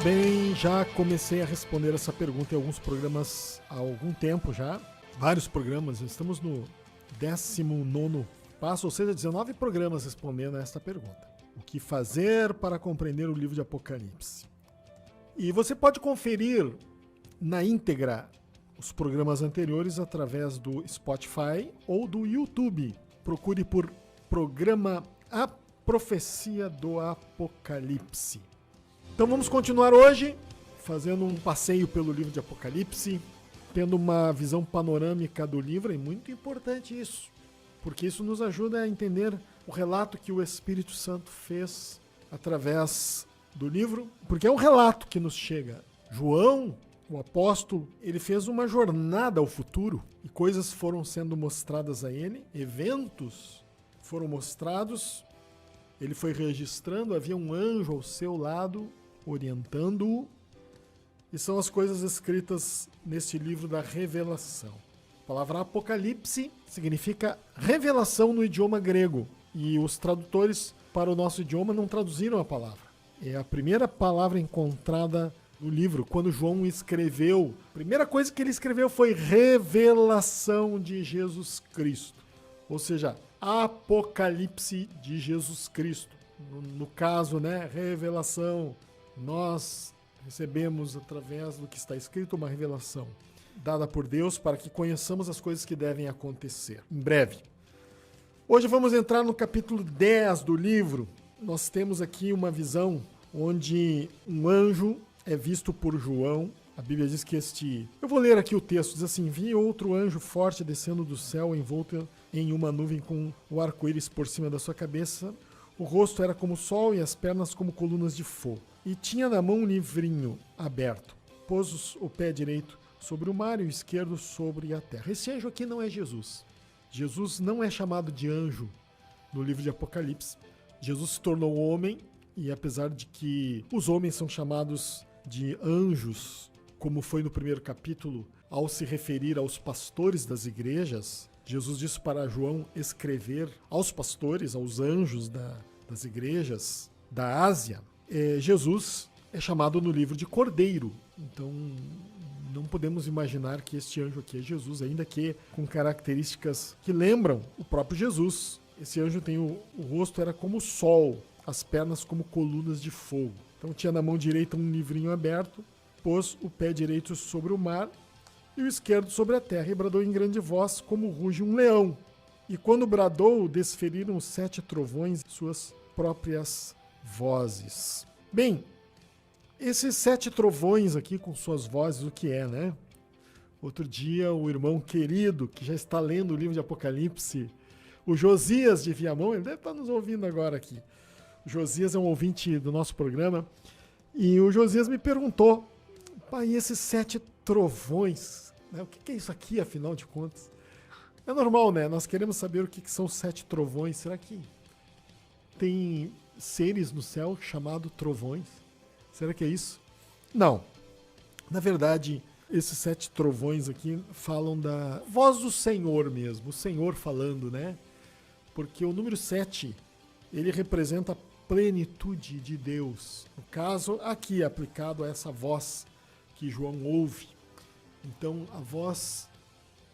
Bem, já comecei a responder essa pergunta em alguns programas há algum tempo já. Vários programas, estamos no 19º passo, ou seja, 19 programas respondendo a esta pergunta. O que fazer para compreender o livro de Apocalipse? E você pode conferir na íntegra os programas anteriores através do Spotify ou do YouTube. Procure por programa A Profecia do Apocalipse. Então vamos continuar hoje fazendo um passeio pelo livro de Apocalipse, tendo uma visão panorâmica do livro. É muito importante isso, porque isso nos ajuda a entender o relato que o Espírito Santo fez através do livro, porque é um relato que nos chega. João, o apóstolo, ele fez uma jornada ao futuro e coisas foram sendo mostradas a ele, eventos foram mostrados, ele foi registrando, havia um anjo ao seu lado, orientando-o, e são as coisas escritas neste livro da revelação. A palavra Apocalipse significa revelação no idioma grego, e os tradutores para o nosso idioma não traduziram a palavra. É a primeira palavra encontrada no livro, quando João escreveu. A primeira coisa que ele escreveu foi revelação de Jesus Cristo, ou seja, Apocalipse de Jesus Cristo. No caso, né, revelação. Nós recebemos, através do que está escrito, uma revelação dada por Deus para que conheçamos as coisas que devem acontecer em breve. Hoje vamos entrar no capítulo 10 do livro. Nós temos aqui uma visão onde um anjo é visto por João. A Bíblia diz que Eu vou ler aqui o texto, diz assim: vi outro anjo forte descendo do céu, envolto em uma nuvem com o arco-íris por cima da sua cabeça. O rosto era como o sol e as pernas como colunas de fogo. E tinha na mão um livrinho aberto. Pôs o pé direito sobre o mar e o esquerdo sobre a terra. Esse anjo aqui não é Jesus. Jesus não é chamado de anjo no livro de Apocalipse. Jesus se tornou homem e, apesar de que os homens são chamados de anjos, como foi no primeiro capítulo, ao se referir aos pastores das igrejas, Jesus disse para João escrever aos pastores, aos anjos das igrejas da Ásia. Jesus é chamado no livro de Cordeiro. Então, não podemos imaginar que este anjo aqui é Jesus, ainda que com características que lembram o próprio Jesus. Esse anjo tem o rosto era como o sol, as pernas como colunas de fogo. Então, tinha na mão direita um livrinho aberto, pôs o pé direito sobre o mar e o esquerdo sobre a terra, e bradou em grande voz, como ruge um leão. E quando bradou, desferiram os 7 trovões suas próprias vozes. Bem, esses 7 trovões aqui com suas vozes, o que é, né? Outro dia, o irmão querido, que já está lendo o livro de Apocalipse, o Josias de Viamão, ele deve estar nos ouvindo agora aqui. O Josias é um ouvinte do nosso programa, e o Josias me perguntou: pai, esses 7 trovões, né? O que é isso aqui, afinal de contas? É normal, né? Nós queremos saber o que são 7 trovões. Será que tem seres no céu chamados trovões? Será que é isso? Não. Na verdade, esses 7 trovões aqui falam da voz do Senhor mesmo, o Senhor falando, né? Porque o número 7, ele representa a plenitude de Deus. No caso, aqui aplicado a essa voz que João ouve. Então, a voz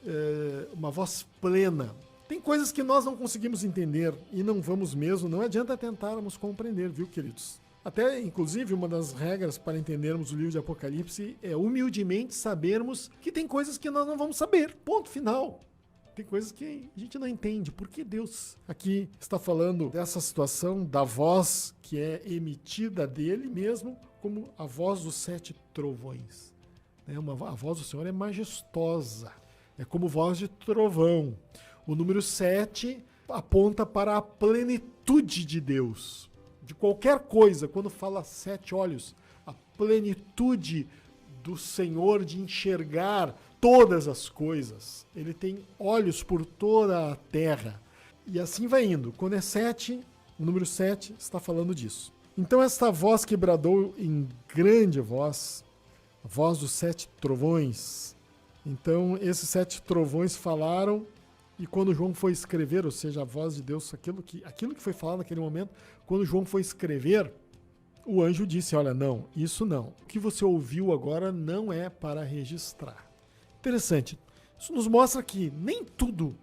é uma voz plena. Tem coisas que nós não conseguimos entender e não vamos mesmo, não adianta tentarmos compreender, viu, queridos? Até, inclusive, uma das regras para entendermos o livro de Apocalipse é humildemente sabermos que tem coisas que nós não vamos saber, ponto final. Tem coisas que a gente não entende. Por que Deus aqui está falando dessa situação, da voz que é emitida dele mesmo, como a voz dos 7 trovões? A voz do Senhor é majestosa, é como voz de trovão. O número 7 aponta para a plenitude de Deus. De qualquer coisa, quando fala 7 olhos, a plenitude do Senhor de enxergar todas as coisas. Ele tem olhos por toda a terra. E assim vai indo. Quando é 7, o número 7 está falando disso. Então esta voz que bradou em grande voz, a voz dos 7 trovões. Então esses 7 trovões falaram. E quando João foi escrever, ou seja, a voz de Deus, aquilo que foi falado naquele momento, quando João foi escrever, o anjo disse, olha, não, isso não. O que você ouviu agora não é para registrar. Interessante. Isso nos mostra que nem tudo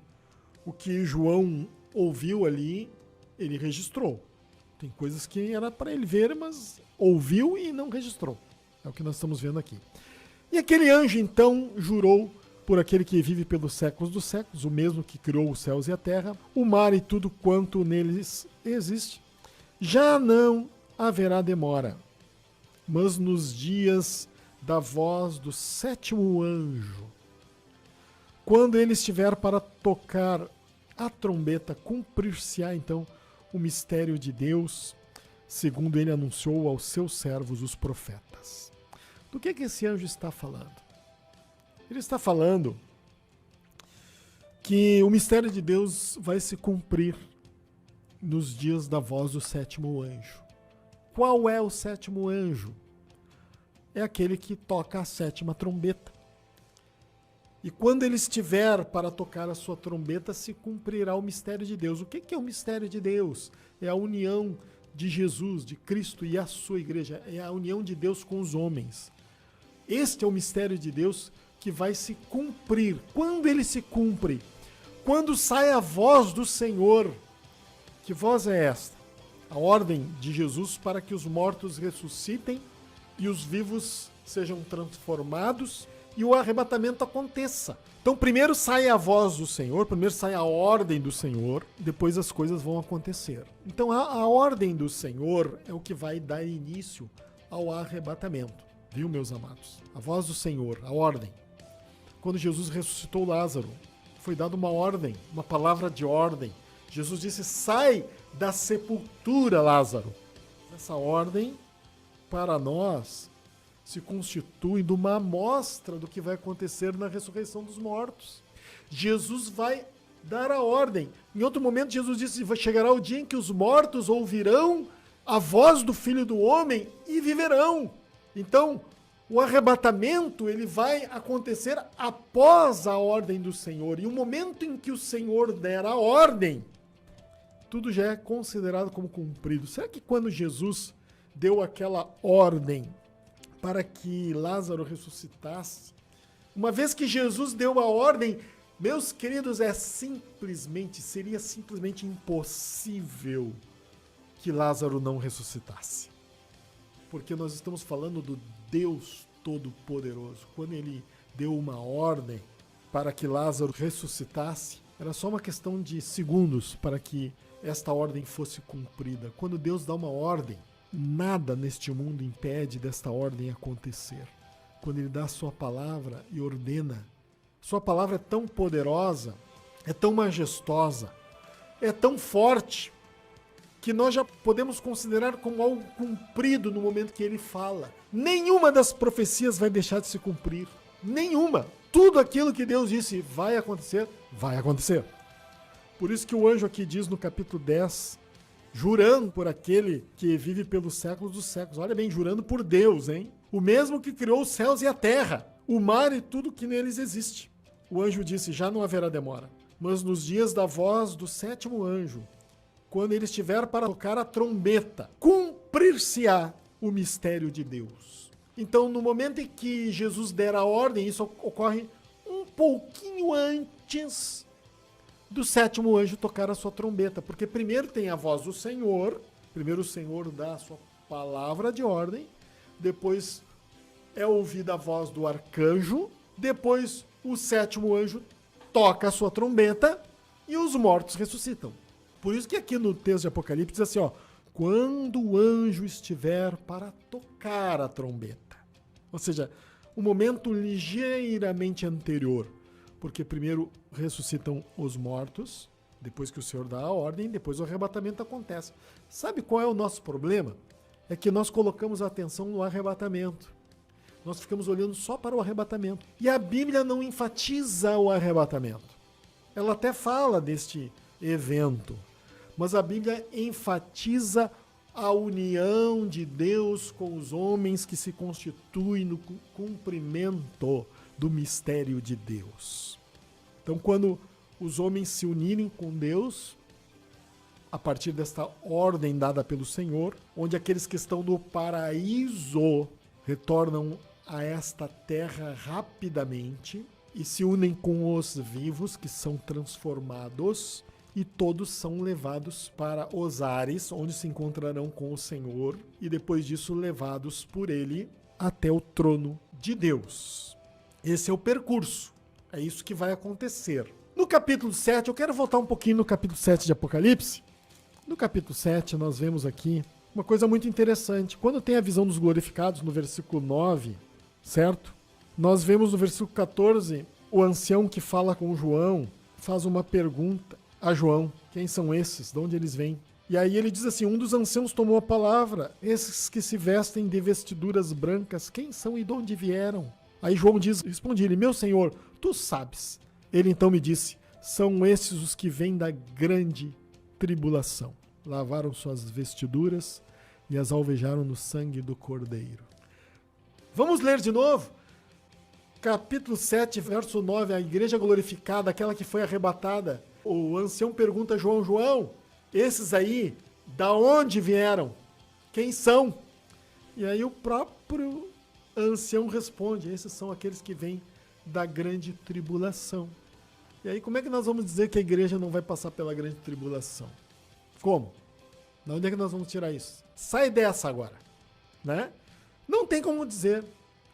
o que João ouviu ali, ele registrou. Tem coisas que era para ele ver, mas ouviu e não registrou. É o que nós estamos vendo aqui. E aquele anjo, então, jurou por aquele que vive pelos séculos dos séculos, o mesmo que criou os céus e a terra, o mar e tudo quanto neles existe. Já não haverá demora, mas nos dias da voz do sétimo anjo, quando ele estiver para tocar a trombeta, cumprir-se-á então o mistério de Deus, segundo ele anunciou aos seus servos, os profetas. Do que esse anjo está falando? Ele está falando que o mistério de Deus vai se cumprir nos dias da voz do sétimo anjo. Qual é o sétimo anjo? É aquele que toca a sétima trombeta. E quando ele estiver para tocar a sua trombeta, se cumprirá o mistério de Deus. O que é o mistério de Deus? É a união de Jesus, de Cristo e a sua igreja. É a união de Deus com os homens. Este é o mistério de Deus que vai se cumprir. Quando ele se cumpre? Quando sai a voz do Senhor. Que voz é esta? A ordem de Jesus para que os mortos ressuscitem e os vivos sejam transformados e o arrebatamento aconteça. Então primeiro sai a voz do Senhor, primeiro sai a ordem do Senhor, depois as coisas vão acontecer. Então a ordem do Senhor é o que vai dar início ao arrebatamento. Viu, meus amados? A voz do Senhor, a ordem. Quando Jesus ressuscitou Lázaro, foi dada uma ordem, uma palavra de ordem. Jesus disse, sai da sepultura, Lázaro. Essa ordem, para nós, se constitui de uma amostra do que vai acontecer na ressurreição dos mortos. Jesus vai dar a ordem. Em outro momento, Jesus disse, chegará o dia em que os mortos ouvirão a voz do Filho do Homem e viverão. Então, o arrebatamento ele vai acontecer após a ordem do Senhor. E o momento em que o Senhor der a ordem, tudo já é considerado como cumprido. Será que quando Jesus deu aquela ordem para que Lázaro ressuscitasse, uma vez que Jesus deu a ordem, meus queridos, seria simplesmente impossível que Lázaro não ressuscitasse. Porque nós estamos falando do Deus Todo-Poderoso. Quando ele deu uma ordem para que Lázaro ressuscitasse, era só uma questão de segundos para que esta ordem fosse cumprida. Quando Deus dá uma ordem, nada neste mundo impede desta ordem acontecer. Quando ele dá a sua palavra e ordena, sua palavra é tão poderosa, é tão majestosa, é tão forte, que nós já podemos considerar como algo cumprido no momento que ele fala. Nenhuma das profecias vai deixar de se cumprir. Nenhuma. Tudo aquilo que Deus disse vai acontecer, vai acontecer. Por isso que o anjo aqui diz no capítulo 10, jurando por aquele que vive pelos séculos dos séculos. Olha bem, jurando por Deus, hein? O mesmo que criou os céus e a terra, o mar e tudo que neles existe. O anjo disse, já não haverá demora, mas nos dias da voz do sétimo anjo, quando ele estiver para tocar a trombeta, cumprir-se-á o mistério de Deus. Então, no momento em que Jesus der a ordem, isso ocorre um pouquinho antes do sétimo anjo tocar a sua trombeta, porque primeiro tem a voz do Senhor, primeiro o Senhor dá a sua palavra de ordem, depois é ouvida a voz do arcanjo, depois o sétimo anjo toca a sua trombeta e os mortos ressuscitam. Por isso que aqui no texto de Apocalipse diz assim, ó, quando o anjo estiver para tocar a trombeta. Ou seja, um momento ligeiramente anterior, porque primeiro ressuscitam os mortos, depois que o Senhor dá a ordem, depois o arrebatamento acontece. Sabe qual é o nosso problema? É que nós colocamos a atenção no arrebatamento. Nós ficamos olhando só para o arrebatamento. E a Bíblia não enfatiza o arrebatamento. Ela até fala deste evento, mas a Bíblia enfatiza a união de Deus com os homens que se constitui no cumprimento do mistério de Deus. Então, quando os homens se unirem com Deus, a partir desta ordem dada pelo Senhor, onde aqueles que estão no paraíso retornam a esta terra rapidamente e se unem com os vivos que são transformados e todos são levados para os ares, onde se encontrarão com o Senhor e depois disso levados por ele até o trono de Deus. Esse é o percurso. É isso que vai acontecer. No capítulo 7, eu quero voltar um pouquinho no capítulo 7 de Apocalipse. No capítulo 7, nós vemos aqui uma coisa muito interessante. Quando tem a visão dos glorificados, no versículo 9, certo? Nós vemos no versículo 14, o ancião que fala com João, faz uma pergunta a João. Quem são esses? De onde eles vêm? E aí ele diz assim, um dos anciãos tomou a palavra, esses que se vestem de vestiduras brancas, quem são e de onde vieram? Aí João responde-lhe, meu senhor, tu sabes. Ele então me disse, são esses os que vêm da grande tribulação. Lavaram suas vestiduras e as alvejaram no sangue do Cordeiro. Vamos ler de novo? Capítulo 7, verso 9, a igreja glorificada, aquela que foi arrebatada. O ancião pergunta a João, João, esses aí, da onde vieram? Quem são? E aí o próprio ancião responde, esses são aqueles que vêm da grande tribulação. E aí como é que nós vamos dizer que a igreja não vai passar pela grande tribulação? Como? De onde é que nós vamos tirar isso? Sai dessa agora, né? Não tem como dizer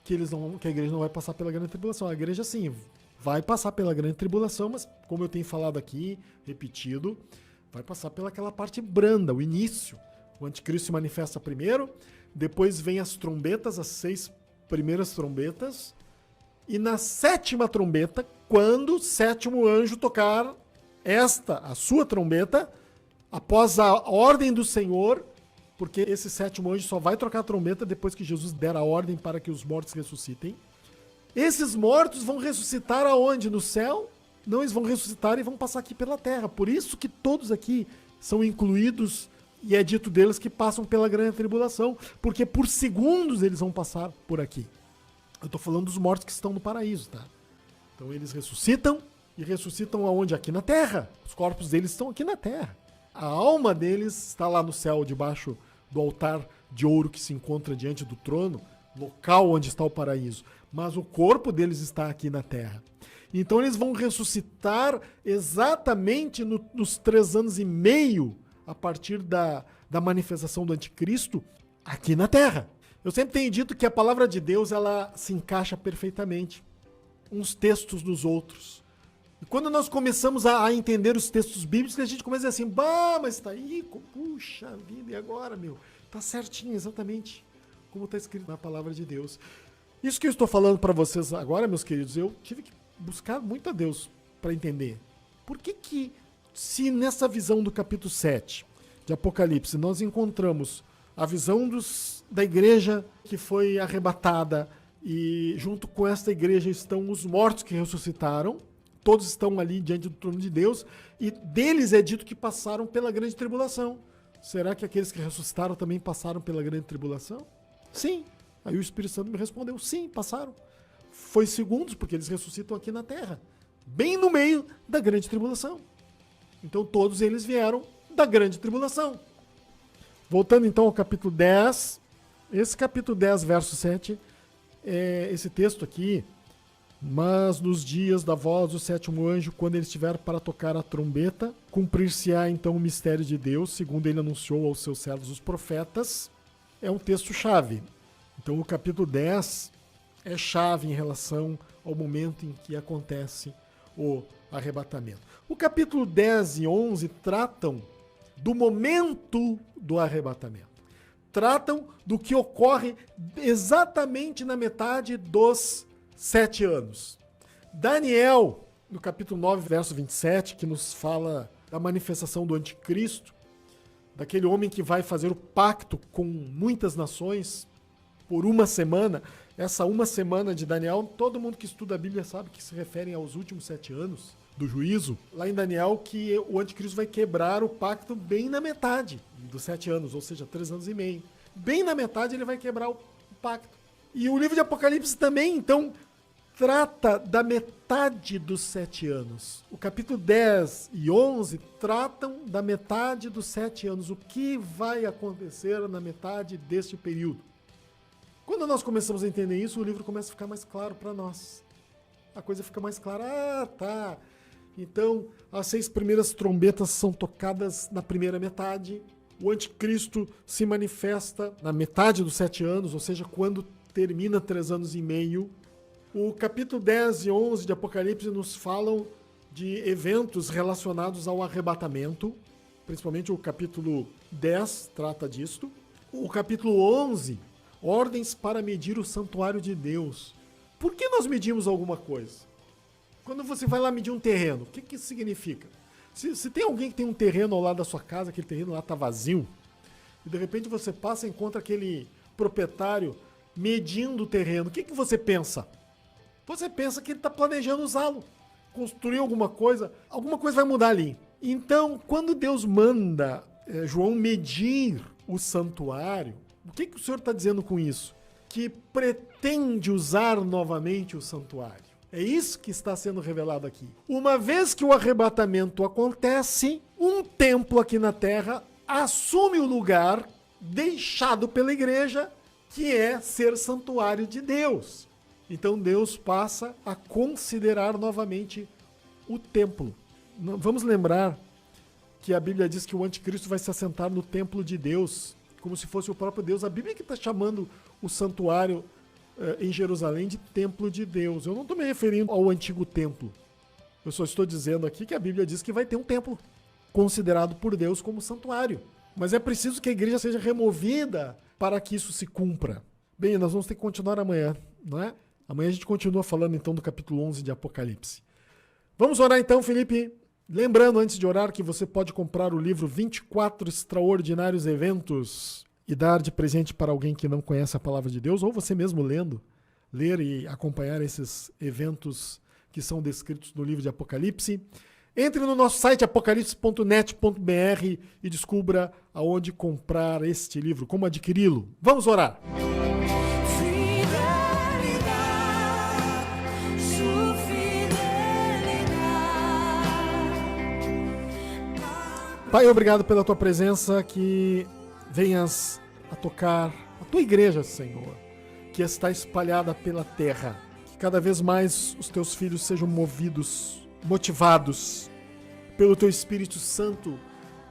que a igreja não vai passar pela grande tribulação. A igreja sim, vai passar pela grande tribulação, mas como eu tenho falado aqui, repetido, vai passar pelaquela parte branda, o início. O anticristo se manifesta primeiro, depois vem as trombetas, as 6 primeiras trombetas, e na 7ª trombeta, quando o 7º anjo tocar a sua trombeta, após a ordem do Senhor, porque esse 7º anjo só vai trocar a trombeta depois que Jesus der a ordem para que os mortos ressuscitem. Esses mortos vão ressuscitar aonde? No céu? Não, eles vão ressuscitar e vão passar aqui pela terra. Por isso que todos aqui são incluídos e é dito deles que passam pela grande tribulação, porque por segundos eles vão passar por aqui. Eu estou falando dos mortos que estão no paraíso, tá? Então eles ressuscitam e ressuscitam aonde? Aqui na terra. Os corpos deles estão aqui na terra. A alma deles está lá no céu, debaixo do altar de ouro que se encontra diante do trono, local onde está o paraíso. Mas o corpo deles está aqui na terra. Então eles vão ressuscitar exatamente nos 3 anos e meio a partir da manifestação do anticristo aqui na terra. Eu sempre tenho dito que a palavra de Deus ela se encaixa perfeitamente uns textos nos outros. E quando nós começamos a entender os textos bíblicos, a gente começa a dizer assim, bah, mas tá aí, puxa vida, e agora, meu? Tá certinho, exatamente como está escrito na palavra de Deus. Isso que eu estou falando para vocês agora, meus queridos, eu tive que buscar muito a Deus para entender. Por que se nessa visão do capítulo 7 de Apocalipse nós encontramos a visão da igreja que foi arrebatada e junto com esta igreja estão os mortos que ressuscitaram, todos estão ali diante do trono de Deus e deles é dito que passaram pela grande tribulação. Será que aqueles que ressuscitaram também passaram pela grande tribulação? Sim. Aí o Espírito Santo me respondeu, sim, passaram. Foi segundos, porque eles ressuscitam aqui na terra, bem no meio da grande tribulação. Então todos eles vieram da grande tribulação. Voltando então ao capítulo 10, esse capítulo 10, verso 7, é esse texto aqui, mas nos dias da voz do 7º anjo, quando ele estiver para tocar a trombeta, cumprir-se-á então o mistério de Deus, segundo ele anunciou aos seus servos os profetas. É um texto-chave. Então o capítulo 10 é chave em relação ao momento em que acontece o arrebatamento. O capítulo 10 e 11 tratam do momento do arrebatamento. Tratam do que ocorre exatamente na metade dos 7 anos. Daniel, no capítulo 9, verso 27, que nos fala da manifestação do anticristo, daquele homem que vai fazer o pacto com muitas nações por uma semana. Essa uma semana de Daniel, todo mundo que estuda a Bíblia sabe que se referem aos últimos 7 anos do juízo. Lá em Daniel, que o anticristo vai quebrar o pacto bem na metade dos 7 anos, ou seja, 3 anos e meio. Bem na metade ele vai quebrar o pacto. E o livro de Apocalipse também, então, trata da metade dos 7 anos. O capítulo 10 e 11 tratam da metade dos 7 anos. O que vai acontecer na metade deste período? Quando nós começamos a entender isso, o livro começa a ficar mais claro para nós. A coisa fica mais clara. Ah, tá. Então, as 6 primeiras trombetas são tocadas na primeira metade. O anticristo se manifesta na metade dos 7 anos, ou seja, quando termina 3 anos e meio. O capítulo 10 e 11 de Apocalipse nos falam de eventos relacionados ao arrebatamento. Principalmente o capítulo 10 trata disto. O capítulo 11, ordens para medir o santuário de Deus. Por que nós medimos alguma coisa? Quando você vai lá medir um terreno, o que isso significa? Se tem alguém que tem um terreno ao lado da sua casa, aquele terreno lá está vazio, e de repente você passa e encontra aquele proprietário medindo o terreno, o que você pensa? Você pensa que ele está planejando usá-lo, construir alguma coisa vai mudar ali. Então, quando Deus manda João medir o santuário, o que o Senhor está dizendo com isso? Que pretende usar novamente o santuário. É isso que está sendo revelado aqui. Uma vez que o arrebatamento acontece, um templo aqui na terra assume o lugar deixado pela igreja, que é ser santuário de Deus. Então Deus passa a considerar novamente o templo. Vamos lembrar que a Bíblia diz que o anticristo vai se assentar no templo de Deus, como se fosse o próprio Deus. A Bíblia que está chamando o santuário em Jerusalém de templo de Deus. Eu não estou me referindo ao antigo templo. Eu só estou dizendo aqui que a Bíblia diz que vai ter um templo considerado por Deus como santuário. Mas é preciso que a igreja seja removida para que isso se cumpra. Bem, nós vamos ter que continuar amanhã, não é? Amanhã a gente continua falando então do capítulo 11 de Apocalipse. Vamos orar então, Felipe. Lembrando, antes de orar, que você pode comprar o livro 24 Extraordinários Eventos e dar de presente para alguém que não conhece a palavra de Deus, ou você mesmo ler e acompanhar esses eventos que são descritos no livro de Apocalipse. Entre no nosso site apocalipse.net.br e descubra aonde comprar este livro, como adquiri-lo. Vamos orar! Pai, obrigado pela tua presença, que venhas a tocar a tua igreja, Senhor, que está espalhada pela terra. Que cada vez mais os teus filhos sejam motivados pelo teu Espírito Santo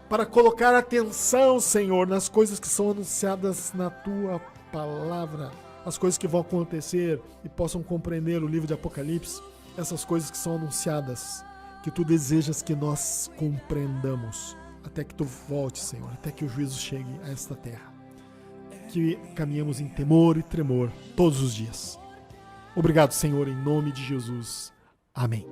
para colocar atenção, Senhor, nas coisas que são anunciadas na tua palavra, as coisas que vão acontecer e possam compreender o livro de Apocalipse, essas coisas que são anunciadas, que tu desejas que nós compreendamos. Até que tu volte, Senhor, até que o juízo chegue a esta terra. Que caminhamos em temor e tremor todos os dias. Obrigado, Senhor, em nome de Jesus. Amém.